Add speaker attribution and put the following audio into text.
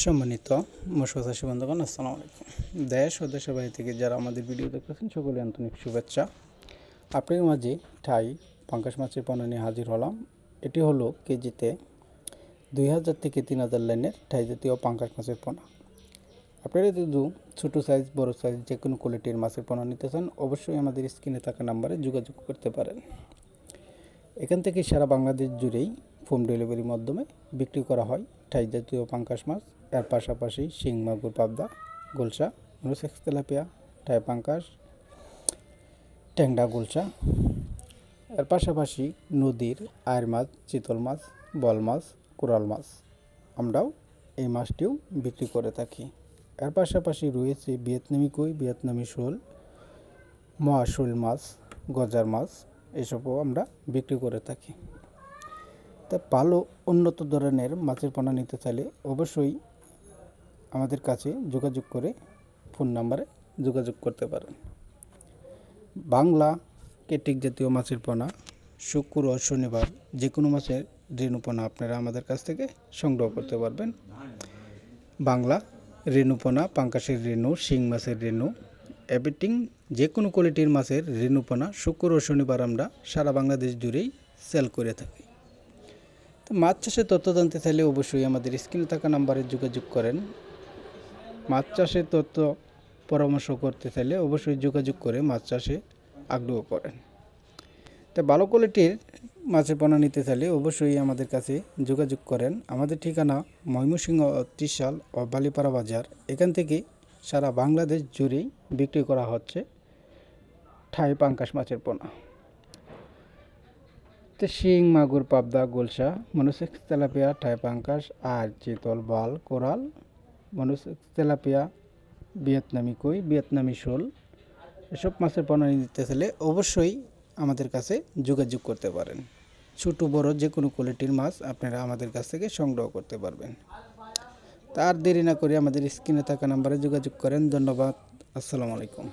Speaker 1: সম্মানিত মৎস্যচাষী বন্ধুগণ, আসসালামু আলাইকুম। দেশ ও দেশের বাইরে থেকে যারা আমাদের ভিডিও দেখতেছেন সকলে আন্তরিক শুভেচ্ছা। আপনার মাঝে ঠাই পাঙ্গাস মাছের পোনা নিয়ে হাজির হলাম। এটি হলো কেজিতে 2000 থেকে 3000 লাইনের ঠাই জাতীয় পাঙ্গাস মাছের পোনা। আপনারা যদি ছোটো সাইজ বড় সাইজ যে কোনো কোয়ালিটির মাছের পোনা নিতে চান, অবশ্যই আমাদের স্ক্রিনে থাকা নাম্বারে যোগাযোগ করতে পারেন। এখান থেকে সারা বাংলাদেশ জুড়েই হোম ডেলিভারির মাধ্যমে বিক্রি করা হয় ঠাই জাতীয় পাঙ্গাস মাছ। এর পাশাপাশি শিং, মাগুর, পাবদা, গোলসা, মনোসেক্স, তেলাপিয়া, ঠাই পাঙ্গাস, ট্যাংরা, গোলসা। এর পাশাপাশি নদীর আয়ের মাছ, চিতল মাছ, বল মাছ, কোরাল মাছ আমরাও এই মাছটিও বিক্রি করে থাকি। এর পাশাপাশি রয়েছে ভিয়েতনামি কই, ভিয়েতনামি শোল, মহাশোল মাছ, গজার মাছ, এসবও আমরা বিক্রি করে থাকি। তা ভালো উন্নত ধরনের মাছের পোনা নিতে চাইলে অবশ্যই আমাদের কাছে যোগাযোগ করে ফোন নাম্বারে যোগাযোগ করতে পারেন। বাংলা কেটিক জাতীয় মাছের পোনা শুক্র ও শনিবার যে কোনো মাছের রেণু পোনা আপনারা আমাদের কাছ থেকে সংগ্রহ করতে পারবেন। বাংলা রেণু পোনা, পাঙ্গাসের রেণু, শিং মাছের রেণু, এভরিথিং যে কোনো কোয়ালিটির মাছের রেণু পোনা শুক্র ও শনিবার আমরা সারা বাংলাদেশ জুড়েই সেল করে থাকি। তো মাছ চাষের তথ্য জানতে চাইলে অবশ্যই আমাদের স্ক্রিনে থাকা নাম্বারে যোগাযোগ করেন। মাছ চাষের তথ্য পরামর্শ করতে চাইলে অবশ্যই যোগাযোগ করে মাছ চাষে আগ্রহ করেন। তো ভালো কোয়ালিটির মাছের পোনা নিতে চাইলে অবশ্যই আমাদের কাছে যোগাযোগ করেন। আমাদের ঠিকানা ময়মনসিংহ, ত্রিশাল ও বালিপাড়া বাজার। এখান থেকে সারা বাংলাদেশ জুড়েই বিক্রি করা হচ্ছে ঠাই পাঙ্গাস মাছের পোনা। তো শিং, মাগুর, পাবদা, গোলসা, মনোসেক্স, তেলাপিয়া, ঠাই পাঙ্গাস আর চিতল, বাল, কোরাল, মনোসেক্স, তেলাপিয়া, ভিয়েতনামি কই, ভিয়েতনামি শোল, এসব মাছের পোনা নিতে চাইলে অবশ্যই আমাদের কাছে যোগাযোগ করতে পারেন। ছোটো বড় যে কোনো কোয়ালিটির মাছ আপনারা আমাদের কাছ থেকে সংগ্রহ করতে পারবেন। তার দেরি না করে আমাদের স্ক্রিনে থাকা নাম্বারে যোগাযোগ করেন। ধন্যবাদ। আসসালামু আলাইকুম।